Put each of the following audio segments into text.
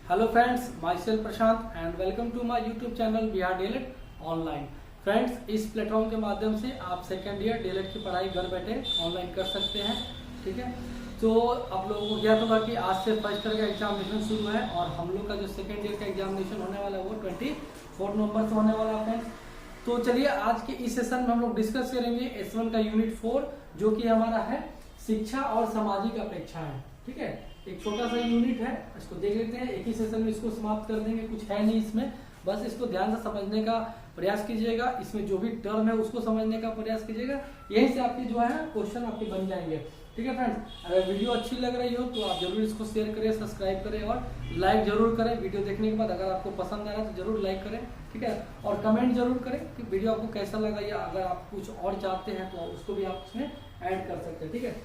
Hello friends, myself Prashant and welcome to my YouTube channel Bihar DElEd online. Friends, इस platform के माध्यम से आप सेकेंड ईयर डीएलएड की पढ़ाई घर बैठे ऑनलाइन कर सकते हैं। ठीक है, तो आप लोगों को ज्ञात होगा कि आज से फर्स्ट ईयर का एग्जामिनेशन शुरू है और हम लोग का जो सेकेंड ईयर का एग्जामिनेशन होने वाला है वो 24 नवंबर से होने वाला है फ्रेंड्स। तो चलिए आज के इस सेशन में हम लोग डिस्कस करेंगे S1 का यूनिट 4 जो कि हमारा है शिक्षा और सामाजिक अपेक्षाएं। ठीक है, एक छोटा सा यूनिट है, इसको देख लेते हैं। एक ही सेशन में इसको समाप्त कर देंगे, कुछ है नहीं इसमें, बस इसको ध्यान से समझने का प्रयास कीजिएगा। इसमें जो भी टर्म है उसको समझने का प्रयास कीजिएगा, यहीं से आपके जो है क्वेश्चन आपके बन जाएंगे। ठीक है फ्रेंड्स, अगर वीडियो अच्छी लग रही हो तो आप जरूर इसको शेयर करें, सब्सक्राइब करें और लाइक जरूर करें। वीडियो देखने के बाद अगर आपको पसंद आ रहा है तो जरूर लाइक करें। ठीक है, और कमेंट जरूर करें कि वीडियो आपको कैसा लगा, या अगर आप कुछ और चाहते हैं तो उसको भी आप इसमें ऐड कर सकते हैं। ठीक है,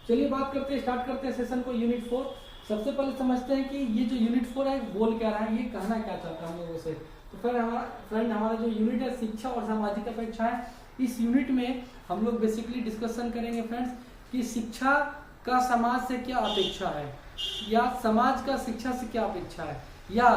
चलिए बात करते हैं, स्टार्ट करते हैं सेशन को। यूनिट 4 सबसे पहले समझते हैं कि ये जो यूनिट 4 है बोल क्या रहा है, ये कहना क्या चाहता है हम लोगों से। तो फिर हमारा जो यूनिट है शिक्षा और सामाजिक अपेक्षाएं, इस यूनिट में हम लोग बेसिकली डिस्कशन करेंगे फ्रेंड्स कि शिक्षा का समाज से क्या अपेक्षा है, या समाज का शिक्षा से क्या अपेक्षा है, या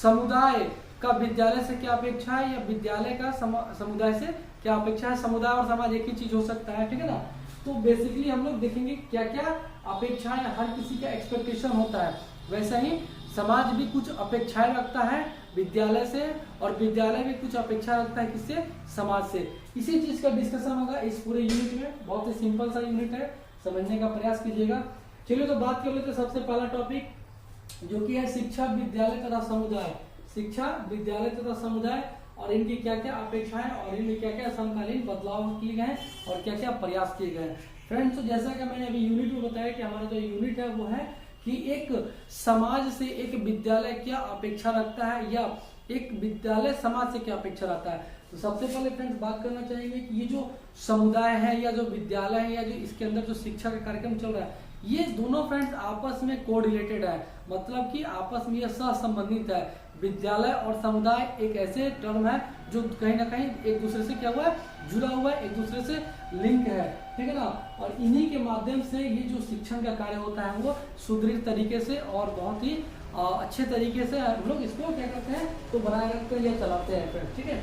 समुदाय का विद्यालय से क्या अपेक्षा है, या विद्यालय का समुदाय से क्या अपेक्षा है। समुदाय और समाज एक ही चीज हो सकता है, ठीक है ना। तो बेसिकली हम लोग देखेंगे क्या क्या अपेक्षाएं, हर किसी का एक्सपेक्टेशन होता है, वैसा ही समाज भी कुछ अपेक्षाएं रखता है विद्यालय से, और विद्यालय भी कुछ अपेक्षा रखता है किससे, समाज से। इसी चीज का डिस्कशन होगा इस पूरे यूनिट में। बहुत ही सिंपल सा यूनिट है, समझने का प्रयास कीजिएगा। चलिए तो बात कर लेते हैं सबसे पहला टॉपिक जो कि है शिक्षा, विद्यालय तथा समुदाय। शिक्षा, विद्यालय तथा समुदाय और इनकी क्या क्या अपेक्षाएं और इनमें क्या क्या समकालीन बदलाव किए गए और क्या क्या प्रयास किए गए। फ्रेंड्स, तो जैसा कि मैंने अभी यूनिट में बताया कि हमारा जो यूनिट है वो है कि एक समाज से एक विद्यालय क्या अपेक्षा रखता है, या एक विद्यालय समाज से क्या अपेक्षा रखता है। तो सबसे पहले फ्रेंड्स बात करना चाहेंगे कि ये जो समुदाय है या जो विद्यालय है या जो इसके अंदर जो शिक्षा का कार्यक्रम चल रहा है, ये दोनों फ्रेंड्स आपस में को रिलेटेड है, मतलब कि आपस में ये सहसंबंधित है। विद्यालय और समुदाय एक ऐसे टर्म है जो कहीं ना कहीं एक दूसरे से क्या हुआ है, जुड़ा हुआ है, एक दूसरे से लिंक है, ठीक है ना। और इन्हीं के माध्यम से ये जो शिक्षण का कार्य होता है वो सुदृढ़ तरीके से और बहुत ही अच्छे तरीके से हम लोग इसको क्या करते हैं तो बनाए रखते हैं या चलाते हैं फ्रेंड्स। ठीक है,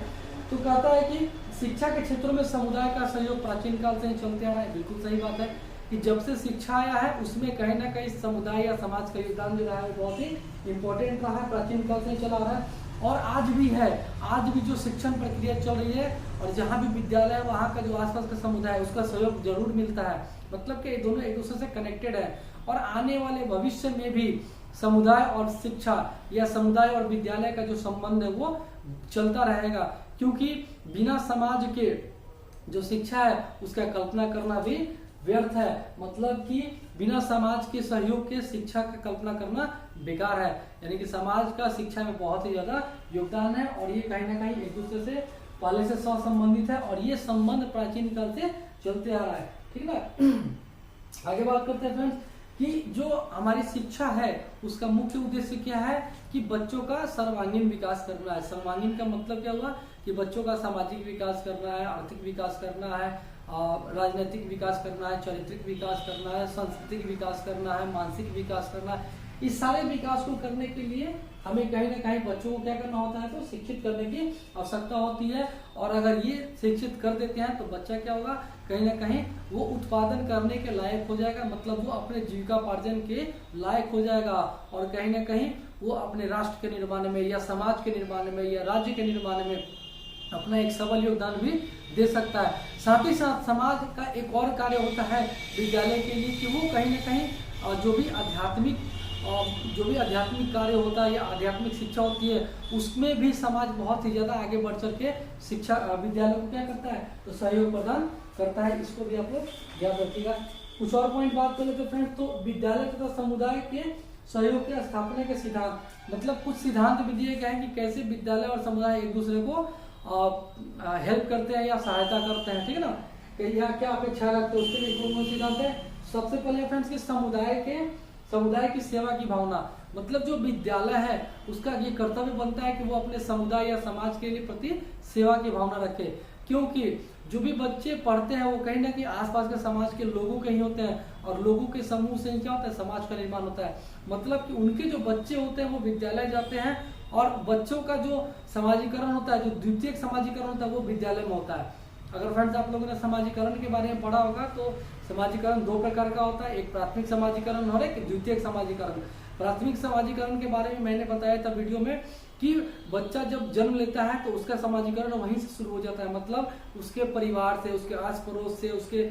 तो कहता है कि शिक्षा के क्षेत्रों में समुदाय का सहयोग प्राचीन काल से ही चलते आ रहा है। बिल्कुल सही बात है कि जब से शिक्षा आया है उसमें कहीं ना कहीं समुदाय या समाज का योगदान जो रहा है बहुत ही इम्पोर्टेंट रहा है, प्राचीन काल से ही चला रहा है और आज भी है। आज भी जो शिक्षण प्रक्रिया चल रही है और जहाँ भी विद्यालय है वहाँ का जो आसपास का समुदाय है उसका सहयोग जरूर मिलता है, मतलब कि दोनों एक दूसरे से कनेक्टेड है। और आने वाले भविष्य में भी समुदाय और शिक्षा या समुदाय और विद्यालय का जो संबंध है वो चलता रहेगा, क्योंकि बिना समाज के जो शिक्षा है उसका कल्पना करना भी व्यर्थ है। मतलब कि बिना समाज के सहयोग के शिक्षा का कल्पना करना बेकार है। यानी कि समाज का शिक्षा में बहुत ही ज्यादा योगदान है और ये कहीं ना कहीं एक दूसरे से पहले से संबंधित है और ये संबंध प्राचीन काल से चलते आ रहा है। ठीक है ना, आगे बात करते हैं फ्रेंड्स कि जो हमारी शिक्षा है उसका मुख्य उद्देश्य क्या है कि बच्चों का सर्वांगीण विकास करना है। सर्वांगीण का मतलब क्या हुआ कि बच्चों का सामाजिक विकास करना है, आर्थिक विकास करना है, राजनीतिक विकास करना है, चारित्रिक विकास करना है, सांस्कृतिक विकास करना है, मानसिक विकास करना है। इस सारे विकास को करने के लिए हमें कहीं ना कहीं बच्चों को क्या करना होता है तो शिक्षित करने की आवश्यकता होती है। और अगर ये शिक्षित कर देते हैं तो बच्चा क्या होगा, कहीं ना कहीं वो उत्पादन करने के लायक हो जाएगा, मतलब वो अपने जीविकापार्जन के लायक हो जाएगा और कहीं ना कहीं वो अपने राष्ट्र के निर्माण में या समाज के निर्माण में या राज्य के निर्माण में अपना एक सबल योगदान भी दे सकता है। साथ ही साथ समाज का एक और कार्य होता है विद्यालय के लिए कि वो कहीं ना कहीं जो भी आध्यात्मिक कार्य होता है या आध्यात्मिक शिक्षा होती है उसमें भी समाज बहुत ही ज्यादा आगे बढ़ चल के शिक्षा विद्यालय को क्या करता है तो सहयोग प्रदान करता है। इसको भी आप लोग याद रखिएगा। कुछ और पॉइंट बात कर लेते हैं फ्रेंड्स, तो विद्यालय तथा समुदाय के सहयोग के स्थापना के सिद्धांत, मतलब कुछ सिद्धांत भी दिए गए हैं कि कैसे विद्यालय और समुदाय एक दूसरे को हेल्प करते हैं या सहायता करते हैं। ठीक है ना, कि यहाँ क्या अपेक्षा रखते हैं उसके लिए कौन कौन सिद्धांत है। सबसे पहले फ्रेंड्स कि समुदाय की सेवा की भावना, मतलब जो विद्यालय है उसका ये कर्तव्य बनता है कि वो अपने समुदाय या समाज के लिए प्रति सेवा की भावना रखे। क्योंकि जो भी बच्चे पढ़ते हैं वो कहीं ना कहीं आसपास के समाज के लोगों के ही होते हैं, और लोगों के समूह से क्या होता है, समाज का निर्माण होता है। मतलब कि उनके जो बच्चे होते हैं वो विद्यालय जाते हैं, और बच्चों का जो समाजीकरण होता है, जो द्वितीयक समाजीकरण होता है, वो विद्यालय में होता है। अगर फ्रेंड्स आप लोगों ने समाजीकरण के बारे में पढ़ा होगा तो समाजीकरण दो प्रकार का होता है, एक प्राथमिक समाजीकरण और एक द्वितीयक समाजीकरण। प्राथमिक समाजीकरण के बारे में मैंने बताया था वीडियो में कि बच्चा जब जन्म लेता है तो उसका समाजीकरण वहीं से शुरू हो जाता है, मतलब उसके परिवार से, उसके आस पड़ोस से, उसके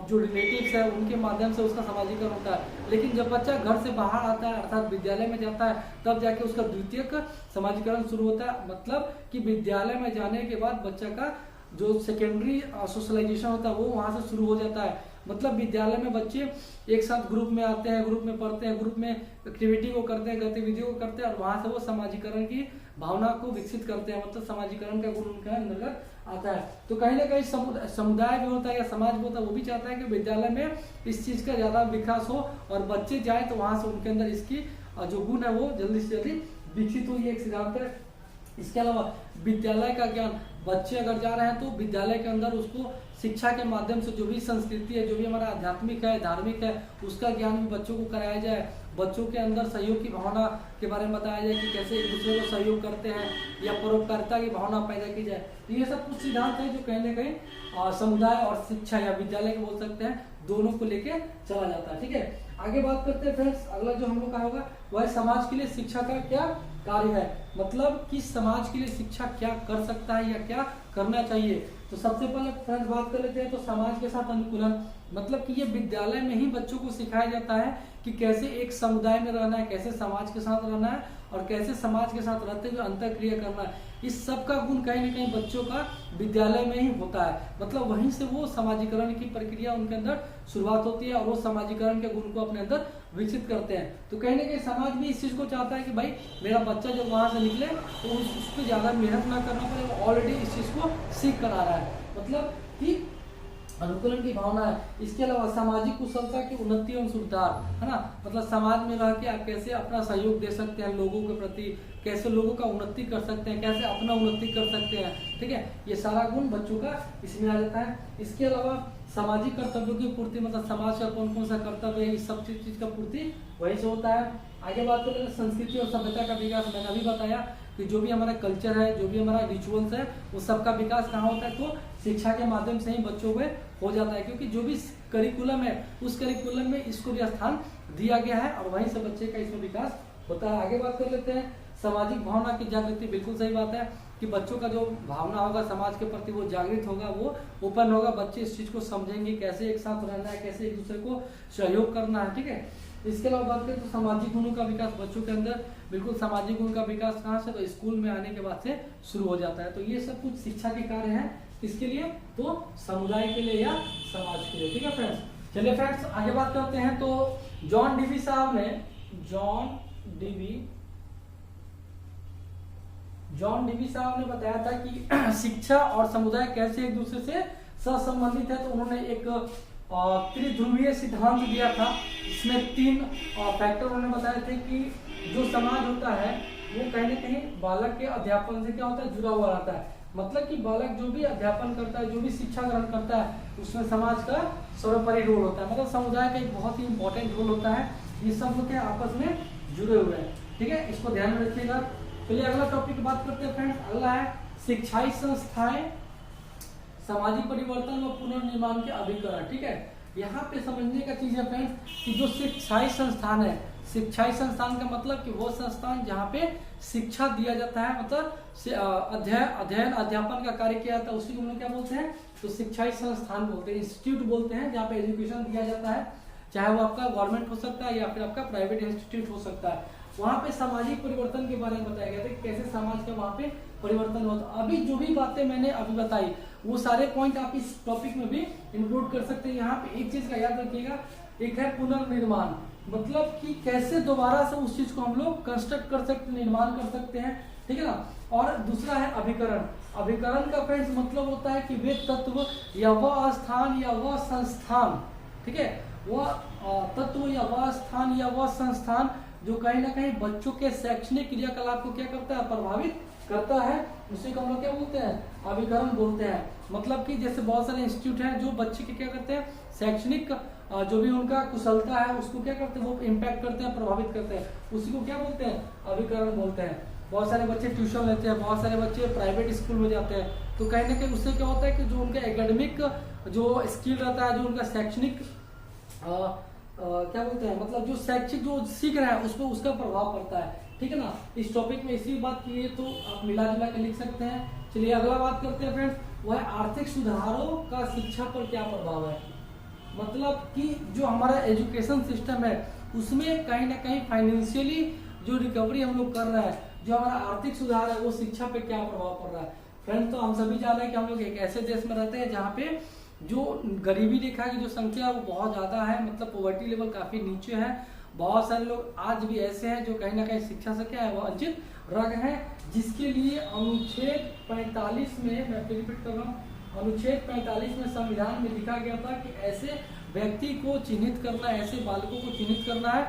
जो रिलेटिव्स है उनके माध्यम से उसका समाजीकरण होता है। लेकिन जब बच्चा घर से बाहर आता है अर्थात विद्यालय में जाता है तब जाके उसका द्वितीयक समाजीकरण शुरू होता है। मतलब कि विद्यालय में जाने के बाद बच्चा का जो सेकेंडरी सोशलाइजेशन होता है वो वहां से शुरू हो जाता है। मतलब विद्यालय में बच्चे एक साथ ग्रुप में आते हैं, ग्रुप में पढ़ते हैं, ग्रुप में एक्टिविटी को करते हैं, गतिविधियों को करते हैं, और वहां से वो समाजीकरण की भावना को विकसित करते हैं। मतलब समाजीकरण का गुण उनका अंतर्गत आता है। तो कहीं ना कहीं समुदाय भी होता है या समाज भी होता है, वो भी चाहता है कि विद्यालय में इस चीज का ज्यादा विकास हो और बच्चे जाए तो वहां से उनके अंदर इसकी जो गुण है वो जल्दी से जल्दी विकसित हो। ये एक सिद्धांत है। इसके अलावा विद्यालय का ज्ञान, बच्चे अगर जा रहे हैं तो विद्यालय के अंदर उसको शिक्षा के माध्यम से जो भी संस्कृति है, जो भी हमारा आध्यात्मिक है, धार्मिक है, उसका ज्ञान भी बच्चों को कराया जाए। बच्चों के अंदर सहयोग की भावना के बारे में बताया जाए कि कैसे एक दूसरे को सहयोग करते हैं, या परोपकारिता की भावना पैदा की जाए। तो ये सब कुछ सिद्धांत है जो कहीं ना कहीं समुदाय और शिक्षा या विद्यालय के बोल सकते हैं, दोनों को लेके चला जाता है। ठीक है, आगे बात करते हैं फ्रेंड्स। अगला जो हम लोग का होगा वह समाज के लिए शिक्षा का क्या कार्य है, मतलब कि समाज के लिए शिक्षा क्या कर सकता है या क्या करना चाहिए। तो सबसे पहले फ्रेंड्स बात कर लेते हैं तो समाज के साथ अनुकूलन, मतलब कि ये विद्यालय में ही बच्चों को सिखाया जाता है कि कैसे एक समुदाय में रहना है, कैसे समाज के साथ रहना है, और कैसे समाज के साथ रहते हुए अंतःक्रिया करना है। इस सब का गुण कहीं ना कहीं बच्चों का विद्यालय में ही होता है। मतलब वहीं से वो समाजीकरण की प्रक्रिया उनके अंदर शुरुआत होती है और वो समाजीकरण के गुण को अपने अंदर विकसित करते हैं। तो कहीं ना कहीं समाज भी इस चीज को चाहता है कि भाई मेरा बच्चा जब वहां से निकले तो उसको ज्यादा मेहनत ना करना पड़े, वो ऑलरेडी इस चीज को सीख कर आ रहा है, मतलब कि अनुकूलन की भावना है। इसके अलावा सामाजिक कुशलता की उन्नति एवं सुधार, है ना, मतलब समाज में रह के आप कैसे अपना सहयोग दे सकते हैं लोगों के प्रति, कैसे लोगों का उन्नति कर सकते हैं, कैसे अपना उन्नति कर सकते हैं। ठीक है, ये सारा गुण बच्चों का इसमें आ जाता है। इसके अलावा सामाजिक कर्तव्यों की पूर्ति, मतलब समाज का कौन कौन सा कर्तव्य है, इस सब चीज का पूर्ति वही से होता है। आगे बात करें संस्कृति और सभ्यता का विकास, मैंने अभी बताया कि जो भी हमारा कल्चर है, जो भी हमारा रिचुअल्स है, उस सब का विकास कहाँ होता है, तो शिक्षा के माध्यम से ही बच्चों में हो जाता है। क्योंकि जो भी करिकुलम है उस करिकुलम में इसको भी स्थान दिया गया है और वहीं से बच्चे का इसमें विकास होता है। आगे बात कर लेते हैं सामाजिक भावना की जागृति। बिल्कुल सही बात है कि बच्चों का जो भावना होगा समाज के प्रति वो जागृत होगा, वो ओपन होगा, बच्चे इस चीज को समझेंगे कैसे एक साथ रहना है, कैसे एक दूसरे को सहयोग करना है। ठीक है, इसके अलावा बात करें तो सामाजिक गुणों का विकास बच्चों के अंदर, बिल्कुल सामाजिक गुण का विकास कहाँ से, तो स्कूल में आने के बाद से शुरू हो जाता है। तो ये सब कुछ शिक्षा के कार्य हैं, किसके लिए, तो समुदाय के लिए या समाज के लिए। ठीक है फ्रेंड्स, चलिए फ्रेंड्स आगे बात करते हैं। तो जॉन डीवी साहब ने बताया था कि शिक्षा और समुदाय कैसे एक दूसरे से सहसंबंधित है। तो उन्होंने एक त्रिध्रुवीय सिद्धांत दिया था। इसमें 3 फैक्टर उन्होंने बताए थे कि जो समाज होता है वो कहीं ना कहीं बालक के अध्यापन से क्या होता है, जुड़ा हुआ रहता है। मतलब कि बालक जो भी अध्यापन करता है, जो भी शिक्षा ग्रहण करता है, उसमें समाज का सर्वोपरि रोल होता है, मतलब समुदाय का एक बहुत ही इंपॉर्टेंट रोल होता है। ये सब लोग आपस में जुड़े हुए हैं। ठीक है, इसको ध्यान में रखिएगा। चलिए अगला टॉपिक की बात करते हैं फ्रेंड्स। अगला है शिक्षाई संस्थाएं, सामाजिक परिवर्तन व पुनर्निर्माण के अभिकरण। ठीक है, यहाँ पे समझने का चीज है फ्रेंड्स कि जो शिक्षाई संस्थान है, शिक्षाई संस्थान का मतलब कि वो संस्थान जहाँ पे शिक्षा दिया जाता है, मतलब अध्ययन अध्यापन का कार्य किया जाता है, उसी को हम लोग क्या बोलते हैं, तो शिक्षाई संस्थान बोलते हैं, इंस्टीट्यूट बोलते हैं, जहाँ पे एजुकेशन दिया जाता है, चाहे वो आपका गवर्नमेंट हो सकता है या फिर आपका प्राइवेट इंस्टीट्यूट हो सकता है। वहाँ पे सामाजिक परिवर्तन के बारे में बताया गया था कि कैसे समाज का वहाँ पे परिवर्तन होता। अभी जो भी बातें मैंने अभी बताई वो सारे पॉइंट आप इस टॉपिक में भी इंक्लूड कर सकते हैं। यहाँ पे एक चीज का याद रखिएगा, एक है पुनर्निर्माण, मतलब कि कैसे दोबारा से उस चीज को हम लोग कंस्ट्रक्ट कर सकते, निर्माण कर सकते हैं। ठीक है ना, और दूसरा है अभिकरण। अभिकरण का फ्रेंड्स मतलब होता है कि वे तत्व या वह स्थान या वह संस्थान, ठीक है, वह तत्व या वह स्थान या वह संस्थान जो कहीं ना कहीं बच्चों के शैक्षणिक क्रियाकलाप को क्या करता है, प्रभावित करता है, उसी को हम लोग क्या बोलते हैं, अभिकरण बोलते हैं। मतलब कि जैसे बहुत सारे इंस्टीट्यूट हैं जो बच्चे के क्या करते हैं, शैक्षणिक जो भी उनका कुशलता है उसको क्या करते हैं, वो इम्पैक्ट करते हैं, प्रभावित करते हैं, उसी को क्या बोलते हैं, अभिकरण बोलते हैं। बहुत सारे बच्चे ट्यूशन लेते हैं, बहुत सारे बच्चे प्राइवेट स्कूल में जाते हैं, तो कहीं ना कहीं उससे क्या होता है कि जो उनका एकेडमिक जो स्किल रहता है, जो उनका शैक्षणिक क्या बोलते हैं, मतलब जो शैक्षिक जो सीख रहे हैं उस पर उसका प्रभाव पड़ता है। ठीक है ना, इस टॉपिक में इसी बात की है तो आप मिला जुला के लिख सकते हैं। चलिए अगला बात करते हैं फ्रेंड्स, वह आर्थिक सुधारों का शिक्षा पर क्या प्रभाव है। मतलब कि जो हमारा एजुकेशन सिस्टम है उसमें कहीं ना कहीं फाइनेंशियली जो रिकवरी हम लोग कर रहे हैं, जो हमारा आर्थिक सुधार है वो शिक्षा पे क्या प्रभाव पड़ रहा है। फ्रेंड्स, तो हम सभी जान रहे हैं कि हम लोग एक ऐसे देश में रहते हैं जहाँ पे जो गरीबी रेखा की जो संख्या है वो बहुत ज्यादा है, मतलब पॉवर्टी लेवल काफी नीचे है। बहुत सारे लोग आज भी ऐसे हैं जो कहीं ना कहीं शिक्षा से क्या है, वो वंचित रह गए हैं, जिसके लिए अनुच्छेद 45 में, मैं फिर रिपीट कर रहा हूँ, अनुच्छेद 45 में संविधान में लिखा गया था कि ऐसे व्यक्ति को चिन्हित करना, ऐसे बालकों को चिन्हित करना है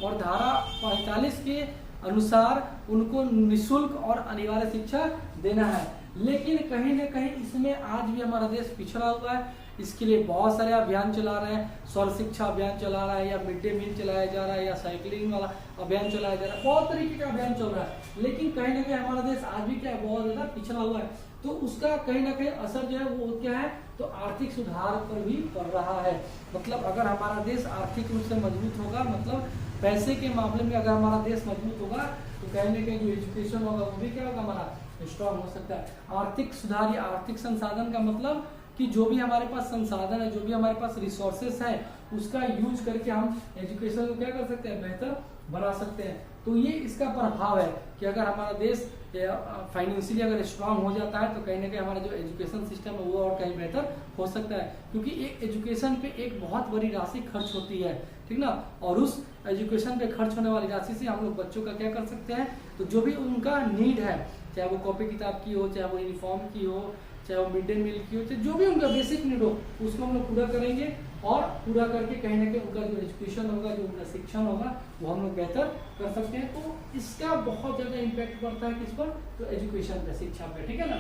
और धारा 45 के अनुसार उनको निःशुल्क और अनिवार्य शिक्षा देना है। लेकिन कहीं ना कहीं इसमें आज भी हमारा देश पिछड़ा हुआ है। इसके लिए बहुत सारे अभियान चला रहे हैं, सर्व शिक्षा अभियान चला रहा है, या मिड डे मील चलाया जा रहा है, या साइकिलिंग वाला अभियान चलाया जा रहा है, बहुत तरीके का अभियान चल रहा है। लेकिन कहीं ना कहीं हमारा देश आज भी क्या है, बहुत ज्यादा पिछड़ा हुआ है। तो उसका कहीं ना कहीं असर जो है वो क्या है, तो आर्थिक सुधार पर भी पड़ रहा है। मतलब अगर हमारा देश आर्थिक रूप से मजबूत होगा, मतलब पैसे के मामले में अगर हमारा देश मजबूत होगा, तो कहीं ना कहीं जो एजुकेशन होगा वो भी क्या होगा, हमारा स्ट्रॉन्ग हो सकता है। आर्थिक सुधार या आर्थिक संसाधन का मतलब कि जो भी हमारे पास संसाधन है, जो भी हमारे पास रिसोर्सेस है, उसका यूज करके हम एजुकेशन को क्या कर सकते हैं, बेहतर बना सकते हैं। तो ये इसका प्रभाव है कि अगर हमारा देश फाइनेंशियली अगर स्ट्रांग हो जाता है तो कहीं ना कहीं हमारा जो एजुकेशन सिस्टम है वो और कहीं बेहतर हो सकता है, क्योंकि एक एजुकेशन पे एक बहुत बड़ी राशि खर्च होती है, ठीक ना। और उस एजुकेशन पे खर्च होने वाली राशि से हम लोग बच्चों का क्या कर सकते हैं, तो जो भी उनका नीड है, चाहे वो कॉपी किताब की हो, चाहे वो यूनिफॉर्म की हो, चाहे वो मिड डे मील की हो, चाहे जो भी उनका बेसिक नीड हो, उसको हम लोग पूरा करेंगे। और पूरा करके कहीं ना कहीं उनका जो एजुकेशन होगा, जो उनका शिक्षण होगा, वो हम लोग बेहतर कर सकते हैं। तो इसका बहुत ज्यादा इम्पैक्ट पड़ता है किस पर, तो एजुकेशन पे, शिक्षा पे, ठीक है ना।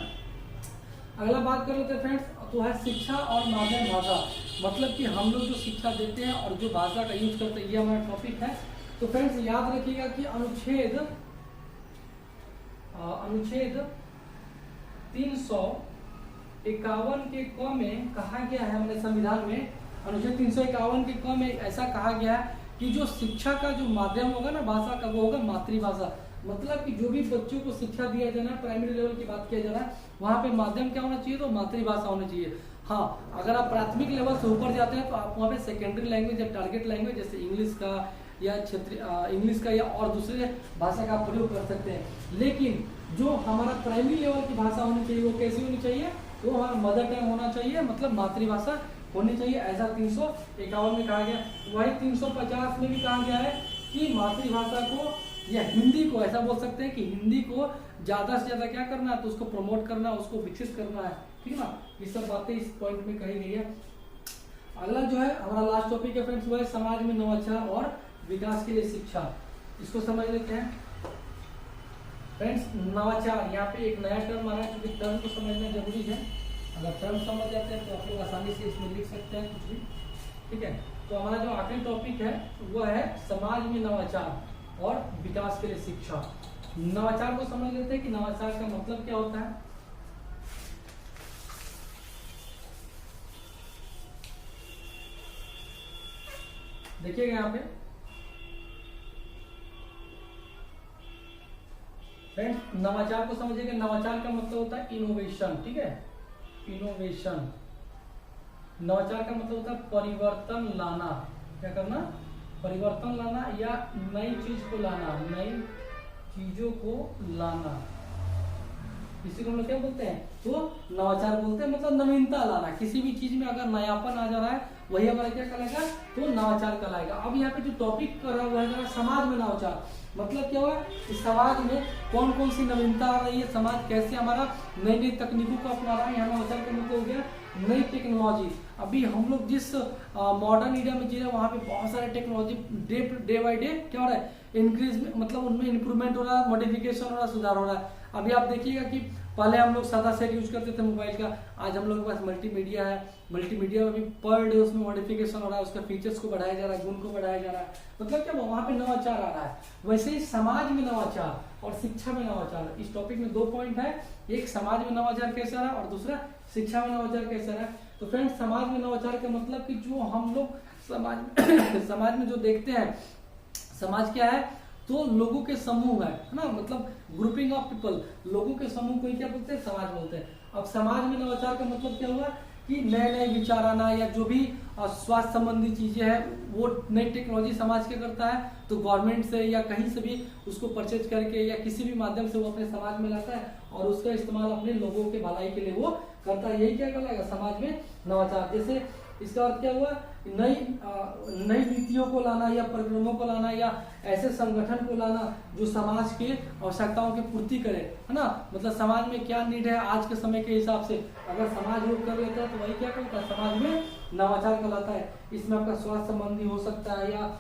अगला बात कर लेते हैं फ्रेंड्स, तो है शिक्षा और माध्यम भाषा। मतलब कि हम लोग जो शिक्षा देते हैं और जो भाषा का यूज करते हैं, ये हमारा टॉपिक है। तो फ्रेंड्स याद रखिएगा कि अनुच्छेद 351 के क में कहा गया है, हमारे संविधान में अनुच्छेद 351 के क में ऐसा कहा गया है कि जो शिक्षा का जो माध्यम होगा ना, भाषा का, वो होगा मातृभाषा। मतलब कि जो भी बच्चों को शिक्षा दिया जाना है, प्राइमरी लेवल की बात किया जा रहा है, वहाँ पे माध्यम क्या होना चाहिए, तो मातृभाषा होनी चाहिए। हाँ, अगर आप प्राथमिक लेवल से ऊपर जाते हैं तो आप वहाँ पे सेकेंडरी लैंग्वेज या टारगेट लैंग्वेज जैसे इंग्लिश का या क्षेत्रीय इंग्लिश का या और दूसरे भाषा का प्रयोग कर सकते हैं। लेकिन जो हमारा प्राइमरी लेवल की भाषा होनी चाहिए वो कैसी होनी चाहिए, तो हमारा मदर टंग होना चाहिए, मतलब मातृभाषा होनी चाहिए। ऐसा 351 में कहा गया। वही 350 में भी कहा गया है कि मातृभाषा को या हिंदी को, ऐसा बोल सकते हैं कि हिंदी को ज्यादा से ज्यादा क्या करना है, तो उसको प्रमोट करना, उसको विकसित करना है, ठीक है ना। ये सब बातें इस पॉइंट में कही गई है। अगला जो है हमारा लास्ट टॉपिक है फ्रेंड्स, वो है समाज में नवाचार और विकास के लिए शिक्षा। इसको समझ लेते हैं फ्रेंड्स। नवाचार, यहाँ पे एक नया टर्म आ रहा है, क्योंकि टर्म को समझना जरूरी है। अगर टर्म समझ जाते हैं तो आप लोग आसानी से इसमें लिख सकते हैं कुछ भी, ठीक है। तो हमारा जो आखिरी टॉपिक है वो है समाज में नवाचार और विकास के लिए शिक्षा। नवाचार को समझ लेते हैं कि नवाचार का मतलब क्या होता है। देखिएगा यहाँ पे फ्रेंड्स, नवाचार को समझिएगा। नवाचार का मतलब होता है इनोवेशन, ठीक है, इनोवेशन। नवाचार का मतलब होता है परिवर्तन लाना। क्या करना, परिवर्तन लाना या नई चीज को लाना, नई चीजों को लाना, इसी को हम लोग क्या बोलते हैं, तो नवाचार बोलते हैं। मतलब नवीनता लाना, किसी भी चीज में अगर नयापन आ जा रहा है वही हमारा क्या कहलाएगा, तो नवाचार कहलाएगा। अब यहाँ पे जो टॉपिक कर रहा है समाज में नवाचार, मतलब क्या हुआ, इस समाज में कौन कौन सी नवीनता आ रही है, समाज कैसे हमारा नई नई तकनीकों को अपना रहा है। यहाँ नवाचार का मतलब हो गया नई टेक्नोलॉजी। अभी हम लोग जिस मॉडर्न इंडिया में जी रहे हैं वहाँ पे बहुत सारे टेक्नोलॉजी डे बाय डे क्या हो रहा है, इंक्रीज, मतलब उनमें इंप्रूवमेंट हो रहा है, मॉडिफिकेशन हो रहा है, सुधार हो रहा है। अभी आप देखिएगा कि पहले हम लोग सादा सेट यूज करते थे मोबाइल का, आज हम लोग के पास मल्टीमीडिया है, मल्टीमीडिया में भी पर डे उसमें मॉडिफिकेशन हो रहा है, उसके फीचर्स को बढ़ाया जा रहा है, गुण को बढ़ाया जा रहा है, मतलब क्या वहाँ पे नवाचार आ रहा है। वैसे ही समाज में नवाचार और शिक्षा में नवाचार, इस टॉपिक में 2 पॉइंट है, एक समाज में नवाचार कैसे आ रहा है और दूसरा शिक्षा में नवाचार कैसे आ रहा है। तो फ्रेंड्स, समाज में नवाचार का मतलब कि जो हम लोग समाज में जो देखते हैं, समाज क्या है, तो लोगों के समूह है ना, मतलब ग्रुपिंग ऑफ पीपल, लोगों के समूह को ही क्या बोलते हैं, समाज बोलते हैं। अब समाज में नवाचार का मतलब क्या हुआ कि नए नए विचार आना, या जो भी स्वास्थ्य संबंधी चीजें हैं वो नई टेक्नोलॉजी समाज क्या करता है, तो गवर्नमेंट से या कहीं से भी उसको परचेज करके या किसी भी माध्यम से वो अपने समाज में लाता है और उसका इस्तेमाल अपने लोगों के भलाई के लिए वो करता है। यही क्या कहलाएगा, समाज में नवाचार। जैसे इसका अर्थ क्या हुआ, नई नीतियों को लाना या परिक्रमों को लाना या ऐसे संगठन को लाना जो समाज के आवश्यकताओं की पूर्ति करे, है ना, मतलब समाज में क्या नीड है आज के समय के हिसाब से, अगर समाज वो कर लेता है तो वही क्या करता है, समाज में नवाचार कहलाता है। इसमें आपका स्वास्थ्य संबंधी हो सकता है या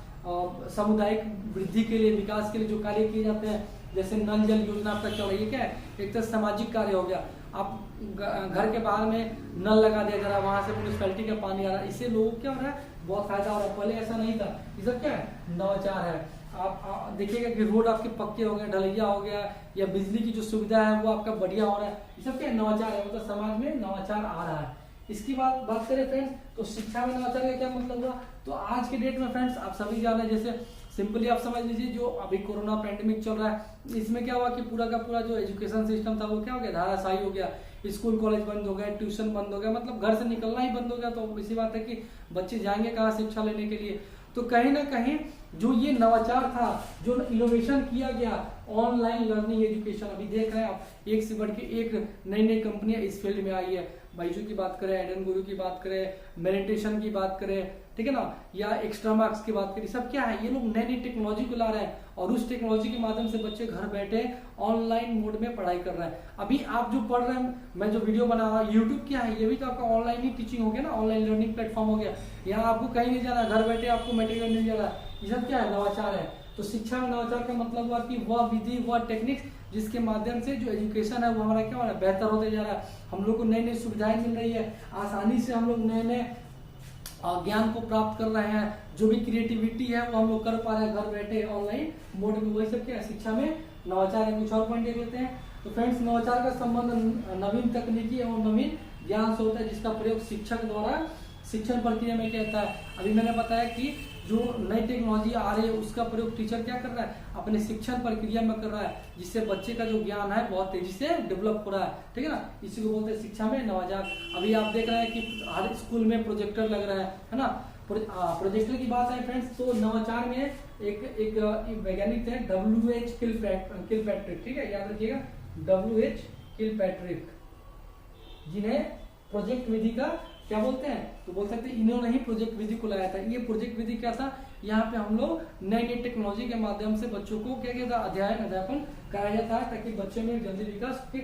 सामुदायिक वृद्धि के लिए, विकास के लिए जो कार्य किए जाते हैं, जैसे नल जल योजना आपका क्या हो रही है, क्या है, एक तरह सामाजिक कार्य हो गया। आप घर के बाहर में नल लगा दिया जा रहा है, वहां से म्यूनिसिपैलिटी का पानी आ रहा है, इससे लोगों को क्या हो रहा है, बहुत फायदा हो रहा है। पहले ऐसा नहीं था, ये सब क्या है, नवाचार है। आप देखिएगा कि रोड आपके पक्के हो गए, ढलैया हो गया, या बिजली की जो सुविधा है वो आपका बढ़िया हो रहा है, ये सब क्या नवाचार है, मतलब समाज में नवाचार आ रहा है। इसकी बात करें फ्रेंड्स, तो शिक्षा में नवाचार का क्या मतलब हुआ, तो आज के डेट में फ्रेंड्स आप सभी जान रहे हैं, जैसे सिंपली आप समझ लीजिए जो अभी कोरोना पैंडेमिक चल रहा है, इसमें क्या हुआ कि पूरा का पूरा जो एजुकेशन सिस्टम था वो क्या हो गया, धाराशायी हो गया, स्कूल कॉलेज बंद हो गए, ट्यूशन बंद हो गया, मतलब घर से निकलना ही बंद हो गया। तो इसी बात है कि बच्चे जाएंगे कहाँ शिक्षा लेने के लिए। तो कहीं ना कहीं जो ये नवाचार था, जो इनोवेशन किया गया, ऑनलाइन लर्निंग एजुकेशन, अभी देख रहे हैं आप, एक से बढ़ के एक नई नई कंपनियां इस फील्ड में आई है। बाइजू की बात करें, एडन गुरु की बात करें, मेडिटेशन की बात करें, ठीक है ना, या एक्स्ट्रा मार्क्स की बात करें, सब क्या है, ये लोग नई नई टेक्नोलॉजी को ला रहे हैं और उस टेक्नोलॉजी के माध्यम से बच्चे घर बैठे ऑनलाइन मोड में पढ़ाई कर रहे हैं। अभी आप जो पढ़ रहे हैं, मैं जो वीडियो बना रहा हूँ, यूट्यूब क्या है, ये भी तो आपका ऑनलाइन ही टीचिंग हो गया ना, ऑनलाइन लर्निंग प्लेटफॉर्म हो गया। यहाँ आपको कहीं नहीं जाना, घर बैठे आपको मटेरियल मिल जा रहा है, ये सब क्या है, नवाचार है। तो शिक्षा में नवाचार का मतलब हुआ कि वह विधि, वह टेक्निक्स जिसके माध्यम से जो एजुकेशन है वो हमारा क्या हो रहा है, बेहतर होते जा रहा है। हम लोग को नई नई सुविधाएं मिल रही है, आसानी से हम लोग नए नए ज्ञान को प्राप्त कर रहे हैं, जो भी क्रिएटिविटी है वो हम लोग कर पा रहे हैं घर बैठे ऑनलाइन मोड में। वही सब क्या है, शिक्षा में नवाचार है। कुछ और पॉइंट देख लेते हैं। तो फ्रेंड्स, नवाचार का संबंध नवीन तकनीकी एवं नवीन ज्ञान से होता है, जिसका प्रयोग शिक्षक द्वारा शिक्षण प्रक्रिया में किया जाता है। अभी मैंने बताया कि जो नई टेक्नोलॉजी आ रही है उसका प्रयोग टीचर क्या कर रहा है, अपने शिक्षण प्रक्रिया में कर रहा है, जिससे बच्चे का जो ज्ञान है बहुत तेजी से डेवलप हो रहा है, ठीक है ना, इसी को बोलते हैं शिक्षा में नवाचार। अभी आप देख रहे हैं कि हर स्कूल में प्रोजेक्टर लग रहा है ना। प्रोजेक्टर की बात है फ्रेंड्स, तो नवाचार में एक वैज्ञानिक थे W.H. किलपैट्रिक, ठीक है, याद रखिएगा, W.H. किलपैट्रिक, जिन्हें प्रोजेक्ट विधि का क्या बोलते हैं, तो बोल सकते हैं इन्होंने ही प्रोजेक्ट विधि को लाया था। ये प्रोजेक्ट विधि क्या था, यहाँ पे हम लोग नई नई टेक्नोलॉजी के माध्यम से बच्चों को क्या किया था, अध्यापन कराया जाता है, ताकि बच्चे में जल्दी विकास के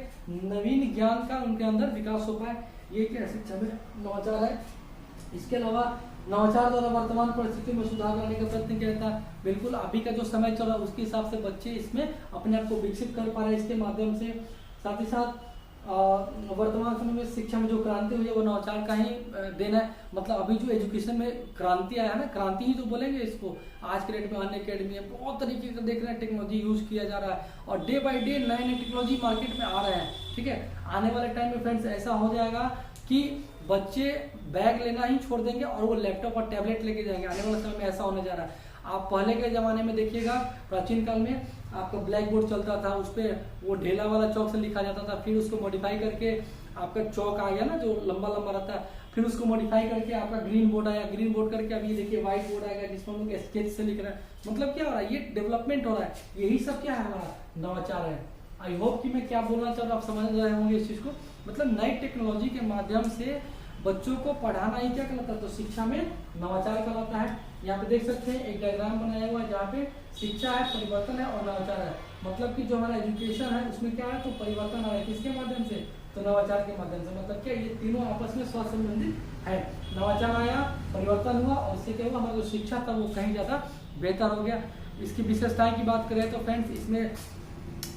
नवीन ज्ञान का उनके अंदर विकास हो पाए। ये क्या शिक्षा में नवाचार है। इसके अलावा नवाचार द्वारा वर्तमान परिस्थिति में सुधार लाने का प्रयत्न किया जाता है। बिल्कुल अभी का जो समय चल रहा है उसके हिसाब से बच्चे इसमें अपने आप को विकसित कर पा रहे हैं इसके माध्यम से। साथ ही साथ वर्तमान समय में शिक्षा में जो क्रांति हुई है वो नवाचार का ही देना है। मतलब अभी जो एजुकेशन में क्रांति आया है ना, क्रांति ही तो बोलेंगे इसको। आज के डेट में अन अकेडमी है, बहुत तरीके का देख रहे हैं टेक्नोलॉजी यूज किया जा रहा है और डे बाय डे नए नए टेक्नोलॉजी मार्केट में आ रहे हैं, ठीक है। आने वाले टाइम में फ्रेंड्स ऐसा हो जाएगा कि बच्चे बैग लेना ही छोड़ देंगे और वो लैपटॉप और टैबलेट लेके जाएंगे। आने वाले समय में ऐसा होने जा रहा है। आप पहले के जमाने में देखिएगा, प्राचीन काल में आपका ब्लैक बोर्ड चलता था, उस पर वो ढेला वाला चौक से लिखा जाता था, फिर उसको मॉडिफाई करके आपका चौक आ गया ना जो लंबा लंबा रहता है, फिर उसको मॉडिफाई करके आपका ग्रीन बोर्ड आया, ग्रीन बोर्ड करके अभी देखिए व्हाइट बोर्ड आएगा जिसमें हम लोग स्केच से लिख रहे हैं। मतलब क्या हो रहा है, ये डेवलपमेंट हो रहा है। यही सब क्या है, हमारा नवाचार है। आई होप कि मैं क्या बोलना चाह रहा हूँ आप समझ रहे होंगे इस चीज को। मतलब नई टेक्नोलॉजी के माध्यम से बच्चों को पढ़ाना ही क्या कहलाता है, तो शिक्षा में नवाचार कहलाता है। यहाँ पे देख सकते हैं एक डायग्राम बनाया हुआ है जहाँ पे शिक्षा है, परिवर्तन है और नवाचार है। मतलब कि जो हमारा एजुकेशन है उसमें क्या है, तो परिवर्तन आ रहा है। किसके माध्यम से, तो नवाचार के माध्यम से मतलब क्या, ये तीनों आपस में स्वसंबंधित है। नवाचार आया, परिवर्तन हुआ और उससे क्या हुआ, हमारा जो शिक्षा था वो कहीं ज़्यादा बेहतर हो गया। इसकी विशेषताएं की बात करें तो फ्रेंड्स, इसमें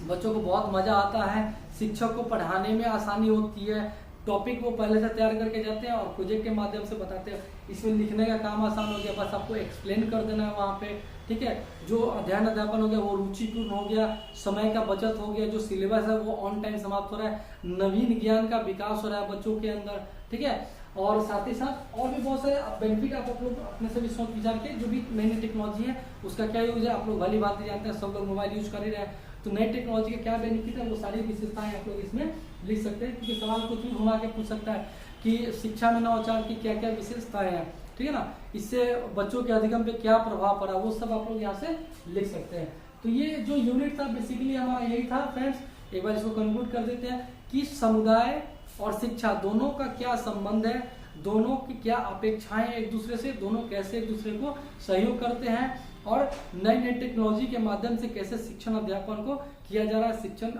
बच्चों को बहुत मजा आता है, शिक्षक को पढ़ाने में आसानी होती है, टॉपिक वो पहले से तैयार करके जाते हैं और प्रोजेक्ट के माध्यम से बताते हैं। इसमें लिखने का काम आसान हो गया, बस आपको एक्सप्लेन कर देना है वहाँ पे, ठीक है। जो अध्ययन अध्यापन हो गया वो रुचिपूर्ण हो गया, समय का बचत हो गया, जो सिलेबस है वो ऑन टाइम समाप्त हो रहा है, नवीन ज्ञान का विकास हो रहा है बच्चों के अंदर, ठीक है। और साथ ही साथ और भी बहुत सारे बेनिफिट आप लोग अपने से भी सोच विचार के, जो भी नई नई टेक्नोलॉजी है उसका क्या यूज है, आप लोग भली बात जानते हैं, सब लोग मोबाइल यूज कर ही रहे हैं, तो नई टेक्नोलॉजी के क्या बेनिफिट है वो सारी विशेषताएं आप लोग इसमें लिख सकते हैं, क्योंकि सवाल कुछ भी घुमा के पूछ सकता है कि शिक्षा में नवाचार की क्या क्या विशेषताएं हैं, ठीक है ना, इससे बच्चों के अधिगम पे क्या प्रभाव पड़ा, वो सब आप लोग यहाँ से लिख सकते हैं। तो ये जो यूनिट था बेसिकली हमारा यही था फ्रेंड्स। एक बार इसको कंक्लूड कर देते हैं कि समुदाय और शिक्षा दोनों का क्या संबंध है, दोनों की क्या अपेक्षाएं एक दूसरे से, दोनों कैसे एक दूसरे को सहयोग करते हैं, और नई नई टेक्नोलॉजी के माध्यम से कैसे शिक्षण अध्यापन को किया जा रहा है, शिक्षण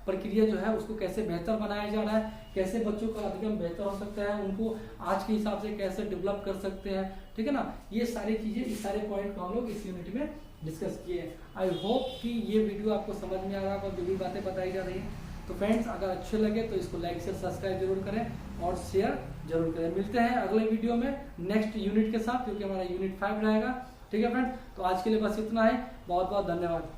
प्रक्रिया जो है उसको कैसे बेहतर बनाया जा रहा है, कैसे बच्चों का अधिगम बेहतर हो सकता है, उनको आज के हिसाब से कैसे डेवलप कर सकते हैं, ठीक है ना। ये सारी चीजें, इस सारे पॉइंट को हम लोग इस यूनिट में डिस्कस किए। आई होप कि ये वीडियो आपको समझ में आ रहा है और जो भी बातें बताई जा रही है। तो फ्रेंड्स, अगर अच्छे लगे तो इसको लाइक शेयर सब्सक्राइब जरूर करें और शेयर जरूर करें। मिलते हैं अगले वीडियो में नेक्स्ट यूनिट के साथ, क्योंकि हमारा यूनिट 5 रहेगा, ठीक है फ्रेंड्स। तो आज के लिए बस इतना है, बहुत बहुत धन्यवाद।